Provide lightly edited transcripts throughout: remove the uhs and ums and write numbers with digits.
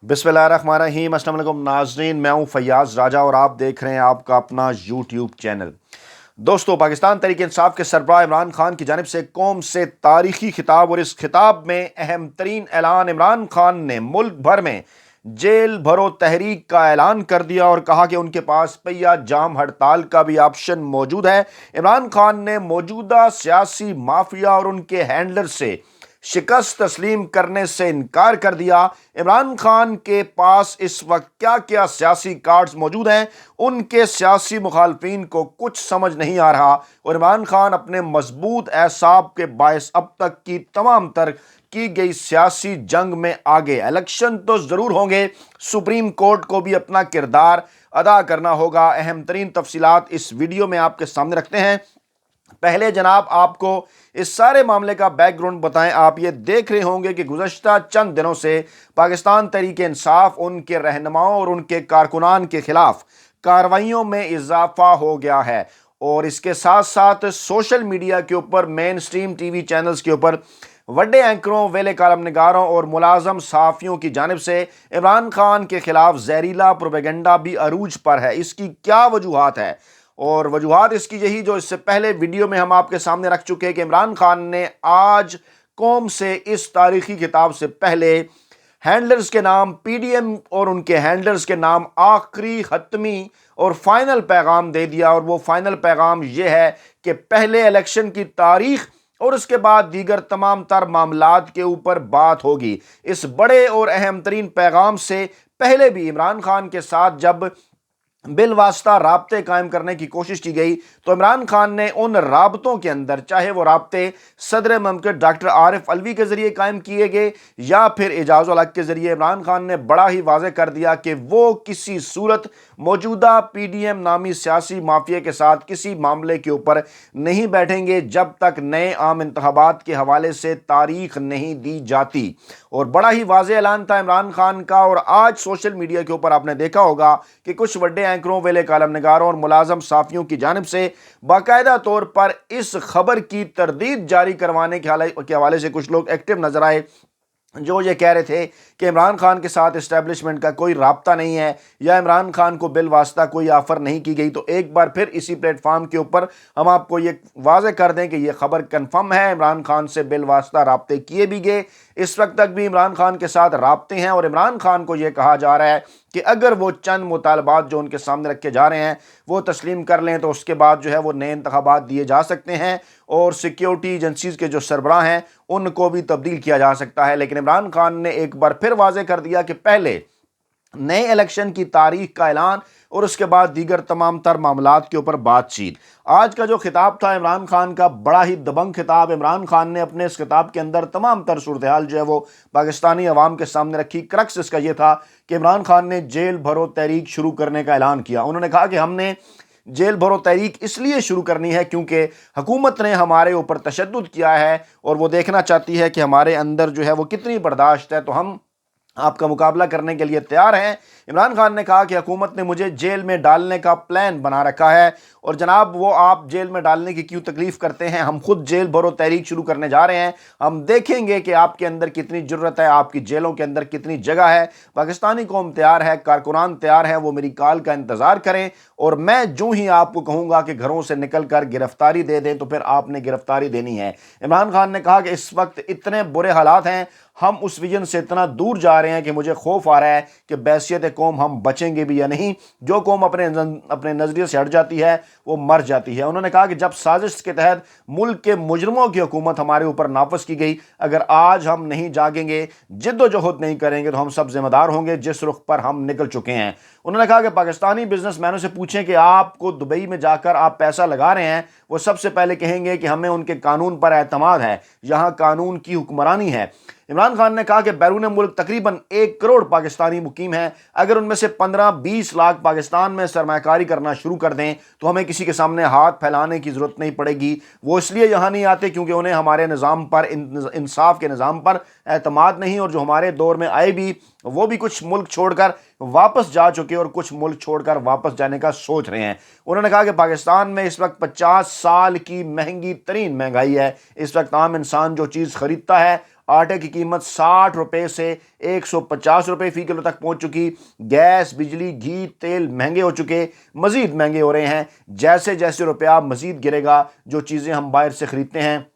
बिस्मिल्लाहिर्रहमानिर्रहीम। अस्सलाम वालेकुम नाज़रीन, मैं हूं फैयाज़ राजा और आप देख रहे हैं आपका अपना यूट्यूब चैनल। दोस्तों, पाकिस्तान तहरीक इंसाफ के सरबराह इमरान खान की जानिब से कौम से तारीखी खिताब, और इस खिताब में अहम तरीन ऐलान इमरान खान ने मुल्क भर में जेल भरो तहरीक का ऐलान कर दिया और कहा कि उनके पास पहिया जाम हड़ताल का भी ऑप्शन मौजूद है। इमरान खान ने मौजूदा सियासी माफिया और उनके हैंडलर से शिकस्त तस्लीम करने से इनकार कर दिया। इमरान खान के पास इस वक्त क्या क्या सियासी कार्ड्स मौजूद हैं, उनके सियासी मुखालफिन को कुछ समझ नहीं आ रहा, और इमरान खान अपने मजबूत एसाब के बायस अब तक की तमाम तर की गई सियासी जंग में आगे। इलेक्शन तो जरूर होंगे, सुप्रीम कोर्ट को भी अपना किरदार अदा करना होगा। अहम तरीन तफसीलात इस वीडियो में आपके सामने रखते हैं। पहले जनाब आपको इस सारे मामले का बैकग्राउंड बताएं। आप ये देख रहे होंगे कि गुज़श्ता चंद दिनों से पाकिस्तान तहरीक इंसाफ, उनके रहनुमाओं और उनके कारकुनान के खिलाफ कार्रवाइयों में इजाफा हो गया है, और इसके साथ साथ सोशल मीडिया के ऊपर, मेन स्ट्रीम टीवी चैनल्स के ऊपर वड्डे एंकरों, वेले कालम निगारों और मुलाजम सहाफ़ियों की जानिब से इमरान खान के खिलाफ जहरीला प्रोपेगेंडा भी अरूज पर है। इसकी क्या वजूहात है? और वजूहात इसकी यही जो इससे पहले वीडियो में हम आपके सामने रख चुके हैं कि इमरान खान ने आज कौम से इस तारीखी खिताब से पहले हैंडलर्स के नाम पीडीएम और उनके हैंडलर्स के नाम आखिरी हतमी और फाइनल पैगाम दे दिया। और वो फाइनल पैगाम ये है कि पहले इलेक्शन की तारीख और उसके बाद दीगर तमाम तर मामलात के ऊपर बात होगी। इस बड़े और अहम तरीन पैगाम से पहले भी इमरान खान के साथ जब बिलवास्ता राब्ते कायम करने की कोशिश की गई, तो इमरान खान ने उन राब्तों के अंदर, चाहे वो राब्ते सदर ममलकत डॉक्टर आरिफ अलवी के जरिए कायम किए गए या फिर एजाजुल हक के जरिए, इमरान खान ने बड़ा ही वाज़ेह कर दिया कि वो किसी सूरत मौजूदा पीडीएम नामी सियासी माफिया के साथ किसी मामले के ऊपर नहीं बैठेंगे जब तक नए आम इंतखाबात के हवाले से तारीख नहीं दी जाती। और बड़ा ही वाज़ेह ऐलान था इमरान खान का। और आज सोशल मीडिया के ऊपर आपने देखा होगा कि कुछ बड़े एंकरों, वेले कालम निगारों और मुलाजम साफियों की जानिब से बाकायदा तौर पर इस खबर की तरदीद जारी करवाने के हवाले से कुछ लोग एक्टिव नजर आए, जो ये कह रहे थे कि इमरान खान के साथ इस्टेब्लिशमेंट का कोई राब्ता नहीं है या इमरान खान को बिल वास्ता कोई ऑफ़र नहीं की गई। तो एक बार फिर इसी प्लेटफॉर्म के ऊपर हम आपको ये वाज़ेह कर दें कि ये खबर कन्फर्म है, इमरान खान से बिल वास्ता राब्ते किए भी गए, इस वक्त तक भी इमरान खान के साथ राब्ते हैं। और इमरान खान को ये कहा जा रहा है कि अगर वो चंद मुतालबात जो उनके सामने रखे जा रहे हैं वो तस्लीम कर लें तो उसके बाद जो है वो नए इंतखाबात दिए जा सकते हैं और सिक्योरिटी एजेंसीज के जो सरबराह हैं उनको भी तब्दील किया जा सकता है। लेकिन इमरान खान ने एक बार फिर वाज़ेह कर दिया कि पहले नए इलेक्शन की तारीख का ऐलान और उसके बाद दीगर तमाम तर मामलात के ऊपर बातचीत। आज का जो खिताब था इमरान खान का, बड़ा ही दबंग खिताब। इमरान खान ने अपने इस खिताब के अंदर तमाम तर सूरत हाल जो है वो पाकिस्तानी अवाम के सामने रखी। क्रक्स इसका ये था कि इमरान खान ने जेल भरो तहरीक शुरू करने का ऐलान किया। उन्होंने कहा कि हमने जेल भरो तहरीक इसलिए शुरू करनी है क्योंकि हुकूमत ने हमारे ऊपर तशद्दुद किया है और वो देखना चाहती है कि हमारे अंदर जो है वो कितनी बर्दाश्त है, तो हम आपका मुकाबला करने के लिए तैयार हैं। इमरान खान ने कहा कि हुकूमत ने मुझे जेल में डालने का प्लान बना रखा है, और जनाब वो आप जेल में डालने की क्यों तकलीफ करते हैं, हम खुद जेल भरो तहरीक शुरू करने जा रहे हैं। हम देखेंगे कि आपके अंदर कितनी जुर्रत है, आपकी जेलों के अंदर कितनी जगह है। पाकिस्तानी कौम तैयार है, कारकुनान तैयार है, वो मेरी कॉल का इंतज़ार करें और मैं जो ही आपको कहूँगा कि घरों से निकल कर गिरफ्तारी दे दें तो फिर आपने गिरफ्तारी देनी है। इमरान खान ने कहा कि इस वक्त इतने बुरे हालात हैं, हम उस विजन से इतना दूर जा रहे हैं कि मुझे खौफ आ रहा है कि बैसियत कौम हम बचेंगे भी या नहीं। जो कौम अपने नज़रिए से हट जाती है वो मर जाती है। उन्होंने कहा कि जब साजिश के तहत मुल्क के मुजरमों की हुकूमत हमारे ऊपर नाफज की गई, अगर आज हम नहीं जागेंगे, जिद्दोजहद नहीं करेंगे तो हम सब जिम्मेदार होंगे जिस रुख पर हम निकल चुके हैं। उन्होंने कहा कि पाकिस्तानी बिजनेसमैनों से पूछें कि आपको दुबई में जाकर आप पैसा लगा रहे हैं, वो सबसे पहले कहेंगे कि हमें उनके कानून पर एतमाद है, यहाँ कानून की हुक्मरानी है। इमरान खान ने कहा कि बैरून मुल्क तकरीबन 1 करोड़ पाकिस्तानी मुकीम हैं, अगर उनमें से 15-20 लाख पाकिस्तान में सरमायाकारी करना शुरू कर दें तो हमें किसी के सामने हाथ फैलाने की ज़रूरत नहीं पड़ेगी। वो इसलिए यहाँ नहीं आते क्योंकि उन्हें हमारे निज़ाम पर, इंसाफ के निज़ाम पर एतमाद नहीं, और जो हमारे दौर में आए भी वो भी कुछ मुल्क छोड़कर वापस जा चुके और कुछ मुल्क छोड़कर वापस जाने का सोच रहे हैं। उन्होंने कहा कि पाकिस्तान में इस वक्त 50 साल की महंगी तरीन महंगाई है। इस वक्त आम इंसान जो चीज़ खरीदता है आटे की कीमत 60 रुपए से 150 रुपए फी किलो तक पहुंच चुकी। गैस, बिजली, घी, तेल महंगे हो चुके, मजीद महंगे हो रहे हैं। जैसे जैसे रुपया मजीद गिरेगा, जो चीज़ें हम बाहर से खरीदते हैं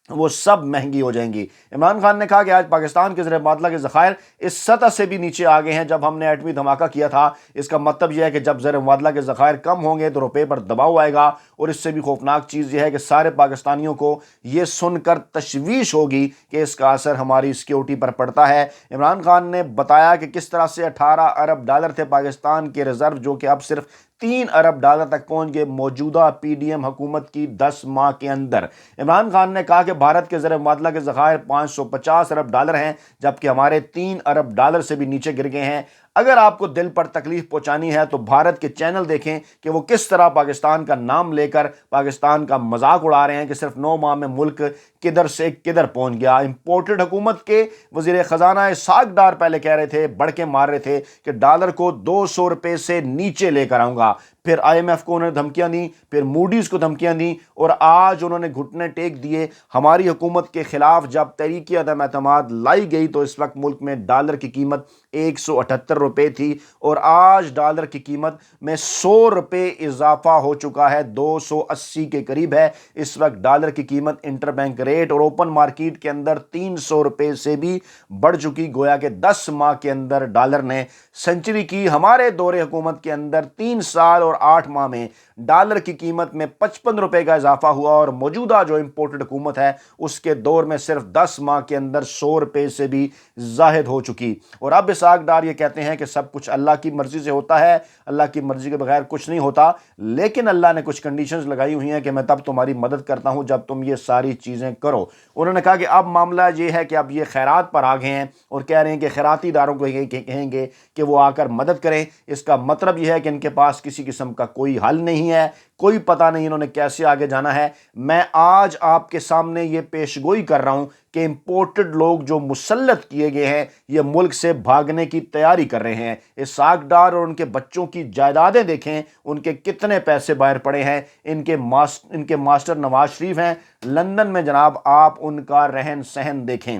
वो सब महंगी हो जाएंगी। इमरान खान ने कहा कि आज पाकिस्तान के ज़र मुबादला के ज़खायर इस सतह से भी नीचे आ गए हैं जब हमने एटमी धमाका किया था। इसका मतलब यह है कि जब ज़र मुबादला के ज़खायर कम होंगे तो रुपये पर दबाव आएगा, और इससे भी खौफनाक चीज़ यह है कि सारे पाकिस्तानियों को ये सुनकर तशवीश होगी कि इसका असर हमारी सिक्योरिटी पर पड़ता है। इमरान खान ने बताया कि किस तरह से 18 अरब डॉलर थे पाकिस्तान के रिजर्व, जो कि अब सिर्फ 3 अरब डॉलर तक पहुंच गए मौजूदा पीडीएम हुकूमत की 10 माह के अंदर। इमरान खान ने कहा कि भारत के ज़र मुबादला के ज़खायर 550 अरब डॉलर हैं, जबकि हमारे 3 अरब डॉलर से भी नीचे गिर गए हैं। अगर आपको दिल पर तकलीफ पहुंचानी है तो भारत के चैनल देखें कि वो किस तरह पाकिस्तान का नाम लेकर पाकिस्तान का मजाक उड़ा रहे हैं कि सिर्फ 9 माह में मुल्क किधर से किधर पहुंच गया। इंपोर्टेड हुकूमत के वजीर खजाना इसहाक डार पहले कह रहे थे, बढ़ के मार रहे थे कि डॉलर को 200 रुपए से नीचे लेकर आऊंगा। फिर IMF को उन्होंने धमकियां दी, फिर मूडीज को धमकियां दी, और आज उन्होंने घुटने टेक दिए हमारी हुकूमत के खिलाफ। जब तहरीक अदम एतमाद लाई गई तो इस वक्त मुल्क में डॉलर की कीमत 178 रुपए थी, और आज डॉलर की कीमत में 100 रुपए इजाफा हो चुका है, 280 के करीब है इस वक्त डॉलर की कीमत। इंटरबैंक रेट और ओपन मार्केट के अंदर 300 रुपए से भी बढ़ चुकी। गोया के 10 माह के अंदर डॉलर ने सेंचुरी की। हमारे दौरे हुकूमत के अंदर 3 साल और 8 माह में डॉलर की कीमत में 55 रुपए का इजाफा हुआ, और मौजूदा जो इंपोर्टेड हुकूमत है उसके दौर में सिर्फ 10 माह के अंदर 100 रुपए से भी जाहिद हो चुकी। और अब इसहाक डार ये कहते हैं कि सब कुछ अल्लाह की मर्जी से होता है, अल्लाह की मर्जी के बगैर कुछ नहीं होता, लेकिन अल्लाह ने कुछ कंडीशंस लगाई हुई हैं कि मैं तब तुम्हारी मदद करता हूं जब तुम ये सारी चीजें करो। उन्होंने कहा कि अब मामला ये है कि अब ये खैरात पर आ गए हैं और कह रहे हैं कि खैराती इदारों को कहेंगे कि वो आकर मदद करें। इसका मतलब यह है कि इनके पास किसी किस्म का कोई हल नहीं है, कोई पता नहीं इन्होंने कैसे आगे जाना है। मैं आज आपके सामने ये पेशगोई कर रहा हूं कि इंपोर्टेड लोग जो मुसल्लत किए गए हैं ये मुल्क से भागने की तैयारी कर रहे हैं। इसहाक डार और उनके बच्चों की जायदादें देखें, उनके कितने पैसे बाहर पड़े हैं। इनके मास्टर नवाज शरीफ हैं लंदन में जनाब, आप उनका रहन सहन देखें।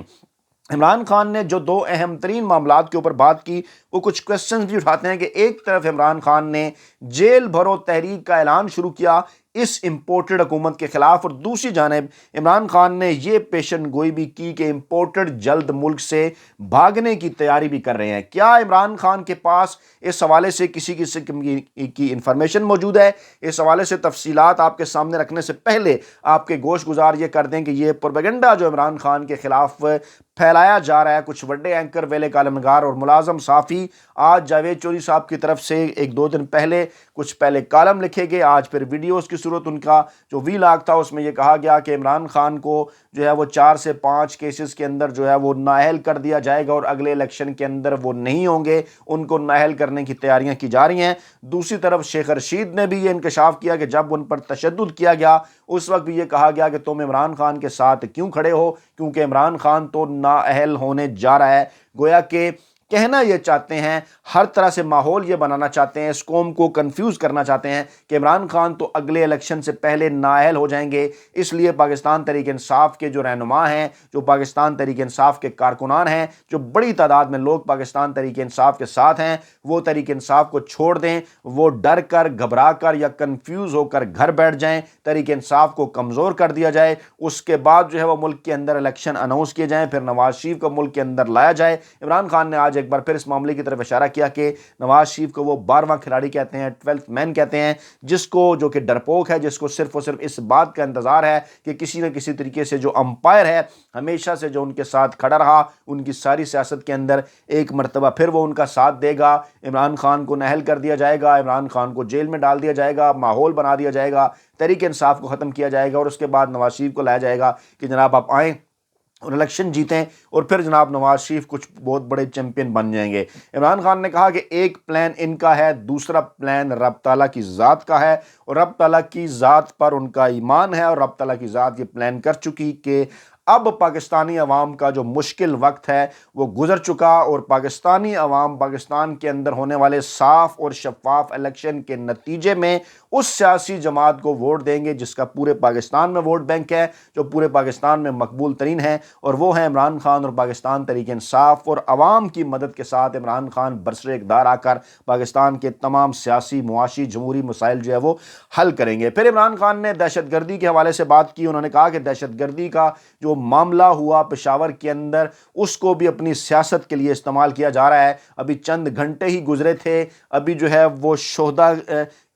इमरान खान ने जो 2 अहम तरीन मामलात के ऊपर बात की वो कुछ क्वेश्चंस भी उठाते हैं कि एक तरफ इमरान खान ने जेल भरो तहरीक का ऐलान शुरू किया इस इंपोर्टेड हुकूमत के खिलाफ, और दूसरी जानिब इमरान खान ने यह पेशन गोई भी की कि इंपोर्टेड जल्द मुल्क से भागने की तैयारी भी कर रहे हैं। क्या इमरान खान के पास इस हवाले से किसी किस्म की इंफॉर्मेशन मौजूद है? इस हवाले से तफसीलात आपके सामने रखने से पहले आपके गोश गुजार ये कर दें कि यह प्रोपेगेंडा जो इमरान खान के खिलाफ फैलाया जा रहा है, कुछ बड़े एंकर वेले कालमनगार और मुलाजम साफ़ी, आज जावेद चौधरी साहब की तरफ से 1-2 दिन पहले कुछ पहले कॉलम लिखे गए, आज फिर वीडियोस की सूरत उनका जो वीलॉग था उसमें यह कहा गया कि इमरान खान को जो है वो 4 से 5 केसेस के अंदर जो है वो नाअहल कर दिया जाएगा और अगले इलेक्शन के अंदर वो नहीं होंगे, उनको नाअहल करने की तैयारियां की जा रही हैं। दूसरी तरफ शेख रशीद ने भी ये इंकशाफ किया कि जब उन पर तशद्दुद किया गया उस वक्त भी ये कहा गया कि तुम इमरान खान के साथ क्यों खड़े हो, क्योंकि इमरान खान तो नाअहल होने जा रहा है। गोया के कहना ये चाहते हैं, हर तरह से माहौल ये बनाना चाहते हैं, इस कौम को कंफ्यूज करना चाहते हैं कि इमरान खान तो अगले इलेक्शन से पहले नाअहल हो जाएंगे। इसलिए पाकिस्तान तहरीक इंसाफ के जो रहनुमा हैं, जो पाकिस्तान तहरीक इंसाफ के कारकुनान हैं, जो बड़ी तादाद में लोग पाकिस्तान तहरीक इंसाफ के साथ हैं, वो तहरीक इंसाफ को छोड़ दें, वो डर कर, घबरा कर या कन्फ्यूज होकर घर बैठ जाएं, तहरीक इंसाफ को कमज़ोर कर दिया जाए, उसके बाद जो है वो मुल्क के अंदर इलेक्शन अनाउंस किए जाएँ, फिर नवाज शरीफ को मुल्क के अंदर लाया जाए। इमरान खान ने आज एक बार फिर इस मामले की तरफ इशारा किया कि नवाज शरीफ को वो 12वां खिलाड़ी कहते हैं, 12th मैन कहते हैं, जिसको जो कि डरपोक है, जिसको सिर्फ और सिर्फ इस बात का इंतजार है कि किसी न किसी तरीके से जो अंपायर है हमेशा से जो उनके साथ खड़ा रहा उनकी सारी सियासत के अंदर, एक मरतबा फिर वो उनका साथ देगा। इमरान खान को नाअहल कर दिया जाएगा, इमरान खान को जेल में डाल दिया जाएगा, माहौल बना दिया जाएगा, तहरीक इंसाफ को ख़त्म किया जाएगा और उसके बाद नवाज शरीफ को लाया जाएगा कि जनाब आप आएँ और इलेक्शन जीतें और फिर जनाब नवाज शरीफ कुछ बहुत बड़े चैंपियन बन जाएंगे। इमरान खान ने कहा कि एक प्लान इनका है, दूसरा प्लान रब ताला की ज़ात का है और रब ताला की ज़ात पर उनका ईमान है और रब ताला की ज़ात ये प्लान कर चुकी कि اب پاکستانی عوام کا جو مشکل وقت ہے وہ گزر چکا، اور پاکستانی عوام پاکستان کے اندر ہونے والے صاف اور شفاف الیکشن کے نتیجے میں اس سیاسی جماعت کو ووٹ دیں گے جس کا پورے پاکستان میں ووٹ بینک ہے، جو پورے پاکستان میں مقبول ترین ہے، اور وہ ہے عمران خان اور پاکستان تحریک انصاف۔ اور عوام کی مدد کے ساتھ عمران خان برسر اقتدار آ کر پاکستان کے تمام سیاسی، معاشی، جمہوری مسائل جو ہے وہ حل کریں گے۔ پھر عمران خان نے دہشت گردی کے حوالے سے بات کی۔ انہوں نے کہا کہ دہشت گردی کا جو معاملہ ہوا پشاور کے اندر، اس کو بھی اپنی سیاست کے لیے استعمال کیا جا رہا ہے۔ ابھی چند گھنٹے ہی گزرے تھے، ابھی جو ہے وہ شہداء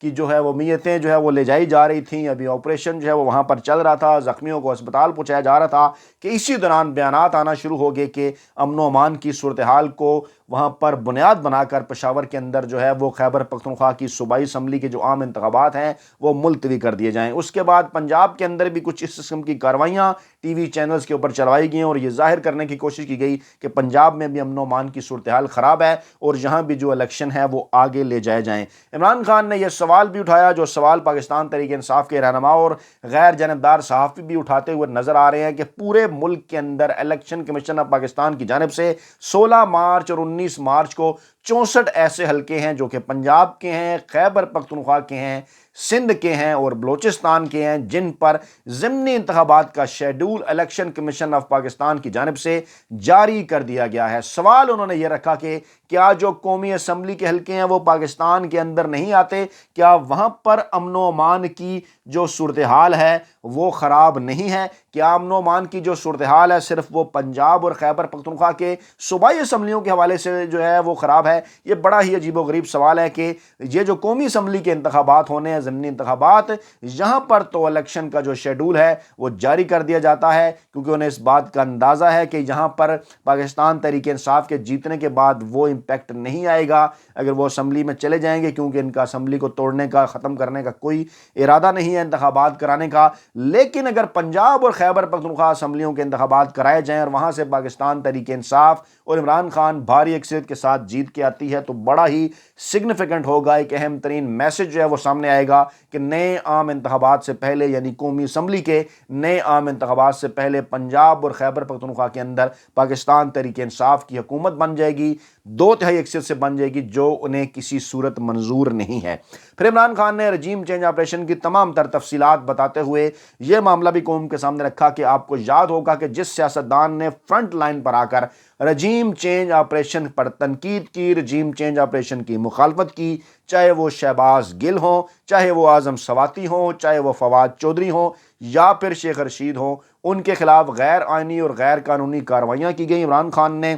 کی جو ہے وہ میتیں جو ہے وہ لے جائی جا رہی تھیں، ابھی آپریشن جو ہے وہ وہاں پر چل رہا تھا، زخمیوں کو اسپتال پہنچایا جا رہا تھا کہ اسی دوران بیانات آنا شروع ہو گئے کہ امن و امان کی صورتحال کو وہاں پر بنیاد بنا کر پشاور کے اندر جو ہے وہ خیبر پختونخوا کی صوبائی اسمبلی کے جو عام انتخابات ہیں وہ ملتوی کر دیے جائیں۔ اس کے بعد پنجاب کے اندر بھی کچھ اس قسم کی کارروائیاں ٹی وی چینلز کے اوپر چلوائی گئیں، اور یہ ظاہر کرنے کی کوشش کی گئی کہ پنجاب میں بھی امن و امان کی صورتحال خراب ہے اور یہاں بھی جو الیکشن ہے وہ آگے لے جائے جائیں۔ عمران خان نے یہ سوال بھی اٹھایا، جو سوال پاکستان تحریک انصاف کے رہنما اور غیر جانبدار صحافی بھی اٹھاتے ہوئے نظر آ رہے ہیں، کہ پورے ملک کے اندر الیکشن کمیشن آف پاکستان کی جانب سے 16 مارچ اور 19 مارچ کو 64 ایسے حلقے ہیں جو کہ پنجاب کے ہیں، خیبر پختونخوا کے ہیں، سندھ کے ہیں اور بلوچستان کے ہیں، جن پر ضمنی انتخابات کا schedule election commission of Pakistan کی جانب سے جاری کر دیا گیا ہے۔ سوال انہوں نے یہ رکھا کہ کیا جو قومی اسمبلی کے حلقے ہیں وہ پاکستان کے اندر نہیں آتے؟ کیا وہاں پر امن و امان کی جو صورتحال ہے وہ خراب نہیں ہے؟ کیا امن و امان کی جو صورتحال ہے صرف وہ پنجاب اور خیبر پختونخوا کے صوبائی اسمبلیوں کے حوالے سے جو ہے وہ خراب ہے؟ یہ بڑا ہی عجیب و غریب سوال ہے کہ یہ جو قومی اسمبلی کے انتخابات ہونے ہیں، ضمنی انتخابات، یہاں پر تو الیکشن کا جو شیڈول ہے وہ جاری کر دیا جاتا ہے، کیونکہ انہیں اس بات کا اندازہ ہے کہ یہاں پر پاکستان تحریک انصاف کے جیتنے کے بعد وہ امپیکٹ نہیں آئے گا اگر وہ اسمبلی میں چلے جائیں گے، کیونکہ ان کا اسمبلی کو توڑنے کا، ختم کرنے کا کوئی ارادہ نہیں ہے انتخابات کرانے کا۔ لیکن اگر پنجاب اور خیبر پختونخوا اسمبلیوں کے انتخابات کرائے جائیں اور وہاں سے پاکستان تحریک انصاف اور عمران خان بھاری اکثریت کے ساتھ جیت کے آتی ہے، تو بڑا ہی سگنیفیکنٹ ہوگا، ایک اہم ترین میسج جو ہے وہ سامنے آئے گا کہ نئے عام انتخابات سے پہلے، یعنی قومی اسمبلی کے نئے عام انتخابات سے پہلے پنجاب اور خیبر پختونخوا کے اندر پاکستان تحریک انصاف کی حکومت بن جائے گی، 2/3 اکثریت سے بن جائے گی، جو انہیں کسی صورت منظور نہیں ہے۔ پھر عمران خان نے رجیم چینج آپریشن کی تمام تر تفصیلات بتاتے ہوئے یہ معاملہ بھی قوم کے سامنے رکھا کہ آپ کو یاد ہوگا کہ جس سیاستدان نے فرنٹ لائن پر آ کر رجیم چینج آپریشن پر تنقید کی، رجیم چینج آپریشن کی مخالفت کی، چاہے وہ شہباز گل ہوں، چاہے وہ اعظم سواتی ہوں، چاہے وہ فواد چودھری ہوں یا پھر شیخ رشید ہوں، ان کے خلاف غیر آئینی اور غیر قانونی کارروائیاں کی گئیں۔ عمران خان نے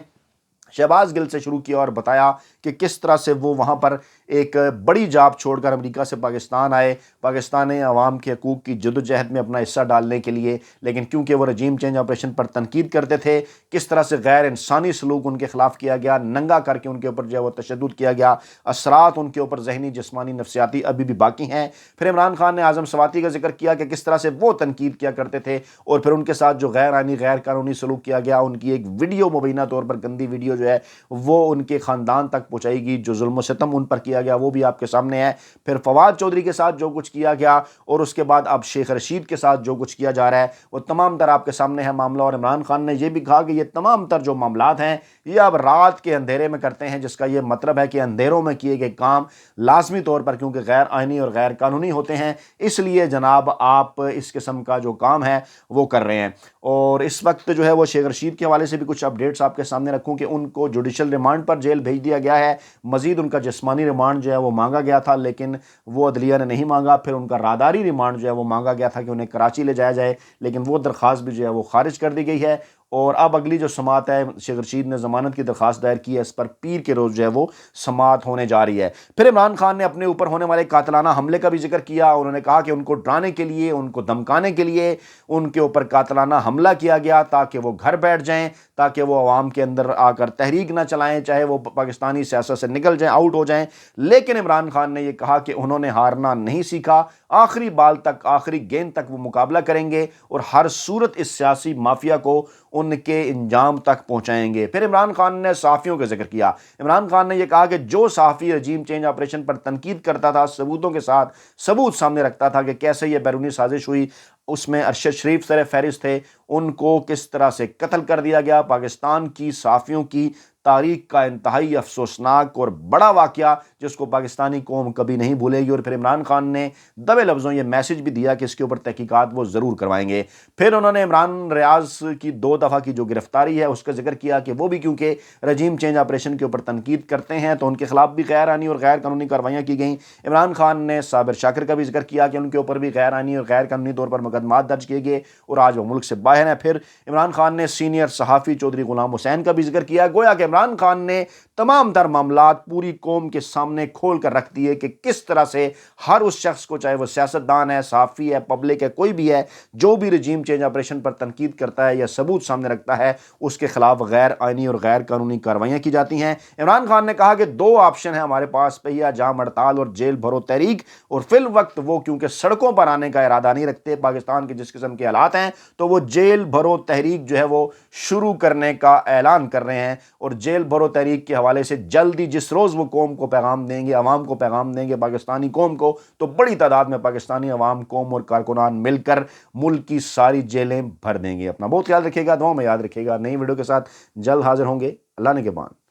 شہباز گل سے شروع کیا اور بتایا کہ کس طرح سے وہ وہاں پر ایک بڑی جاب چھوڑ کر امریکہ سے پاکستان آئے، پاکستانی عوام کے حقوق کی جدوجہد میں اپنا حصہ ڈالنے کے لیے، لیکن کیونکہ وہ رجیم چینج آپریشن پر تنقید کرتے تھے، کس طرح سے غیر انسانی سلوک ان کے خلاف کیا گیا، ننگا کر کے ان کے اوپر جو ہے وہ تشدد کیا گیا، اثرات ان کے اوپر ذہنی، جسمانی، نفسیاتی ابھی بھی باقی ہیں۔ پھر عمران خان نے اعظم سواتی کا ذکر کیا کہ کس طرح سے وہ تنقید کیا کرتے تھے، اور پھر ان کے ساتھ جو غیر آئینی، غیر قانونی سلوک کیا گیا، ان کی ایک ویڈیو مبینہ طور پر گندی ویڈیو جو ہے وہ ان کے خاندان تک پہنچائی گئی، جو ظلم و ستم ان پر کیا گیا وہ بھی آپ کے سامنے ہے۔ پھر فواد چودھری کے ساتھ جو کچھ کیا گیا، اور اس کے بعد اب شیخ رشید کے ساتھ جو کچھ کیا جا رہا ہے، وہ تمام تر آپ کے سامنے ہے معاملہ۔ اور عمران خان نے یہ بھی کہا کہ یہ تمام تر جو معاملات ہیں یہ اب رات کے اندھیرے میں کرتے ہیں، جس کا یہ مطلب ہے کہ اندھیروں میں کیے گئے کام لازمی طور پر کیونکہ غیر آئینی اور غیر قانونی ہوتے ہیں، اس لیے جناب آپ اس قسم کا جو کام ہے وہ کر رہے ہیں۔ اور اس وقت جو ہے وہ شیخ رشید کے حوالے سے بھی کچھ اپڈیٹس آپ کے سامنے رکھوں کہ ان کو جوڈیشل ریمانڈ پر جیل بھیج دیا گیا ہے، مزید ان کا جسمانی ریمانڈ جو ہے وہ مانگا گیا تھا لیکن وہ عدلیہ نے نہیں مانگا، پھر ان کا راداری ریمانڈ جو ہے وہ مانگا گیا تھا کہ انہیں کراچی لے جایا جائے، لیکن وہ درخواست بھی جو ہے وہ خارج کر دی گئی ہے۔ اور اب اگلی جو سماعت ہے، شیخ رشید نے ضمانت کی درخواست دائر کی ہے، اس پر پیر کے روز جو ہے وہ سماعت ہونے جا رہی ہے۔ پھر عمران خان نے اپنے اوپر ہونے والے قاتلانہ حملے کا بھی ذکر کیا، انہوں نے کہا کہ ان کو ڈرانے کے لیے، ان کو دھمکانے کے لیے ان کے اوپر قاتلانہ حملہ کیا گیا تاکہ وہ گھر بیٹھ جائیں، تاکہ وہ عوام کے اندر آ کر تحریک نہ چلائیں، چاہے وہ پاکستانی سیاست سے نکل جائیں، آؤٹ ہو جائیں۔ لیکن عمران خان نے یہ کہا کہ انہوں نے ہارنا نہیں سیکھا، آخری بال تک، آخری گیند تک وہ مقابلہ کریں گے اور ہر صورت اس سیاسی مافیا کو ان کے انجام تک پہنچائیں گے۔ پھر عمران خان نے صحافیوں کا ذکر کیا۔ عمران خان نے یہ کہا کہ جو صحافی رجیم چینج آپریشن پر تنقید کرتا تھا، ثبوتوں کے ساتھ ثبوت سامنے رکھتا تھا کہ کیسے یہ بیرونی سازش ہوئی، اس میں ارشد شریف سر فہرست تھے، ان کو کس طرح سے قتل کر دیا گیا۔ پاکستان کی صحافیوں کی تاریخ کا انتہائی افسوسناک اور بڑا واقعہ جس کو پاکستانی قوم کبھی نہیں بھولے گی۔ اور پھر عمران خان نے دبے لفظوں یہ میسج بھی دیا کہ اس کے اوپر تحقیقات وہ ضرور کروائیں گے۔ پھر انہوں نے عمران ریاض کی 2 دفعہ کی جو گرفتاری ہے اس کا ذکر کیا کہ وہ بھی کیونکہ رجیم چینج آپریشن کے اوپر تنقید کرتے ہیں تو ان کے خلاف بھی غیر آئینی اور غیر قانونی کارروائیاں کی گئیں۔ عمران خان نے صابر شاکر کا بھی ذکر کیا کہ ان کے اوپر بھی غیر آئینی اور غیر قانونی طور پر مقدمات درج کیے گئے اور آج وہ ملک سے باہر ہیں۔ پھر عمران خان نے سینئر صحافی چودھری غلام حسین کا بھی ذکر کیا، گویا کہ عمران خان نے تمام تر معاملات پوری قوم کے سامنے کھول کر رکھ دیے کہ کس طرح سے ہر اس شخص کو، چاہے وہ سیاستدان ہے، صحافی ہے، پبلک ہے، کوئی بھی ہے، جو بھی رجیم چینج آپریشن پر تنقید کرتا ہے یا ثبوت سامنے رکھتا ہے اس کے خلاف غیر آئینی اور غیر قانونی کارروائیاں کی جاتی ہیں۔ عمران خان نے کہا کہ 2 آپشن ہیں ہمارے پاس، پہیا جام ہڑتال اور جیل بھرو تحریک، اور فی الوقت وہ کیونکہ سڑکوں پر آنے کا ارادہ نہیں رکھتے، پاکستان کے جس قسم کے حالات ہیں تو وہ جیل بھرو تحریک جو ہے وہ شروع کرنے کا اعلان کر رہے ہیں، اور جیل بھرو تحریک کے حوالے سے جلدی جس روز وہ قوم کو پیغام دیں گے، عوام کو پیغام دیں گے، پاکستانی قوم کو، تو بڑی تعداد میں پاکستانی عوام، قوم اور کارکنان مل کر ملک کی ساری جیلیں بھر دیں گے۔ اپنا بہت خیال رکھیے گا، دعاؤں میں یاد رکھیے گا۔ نئی ویڈیو کے ساتھ جلد حاضر ہوں گے۔ اللہ نگہبان۔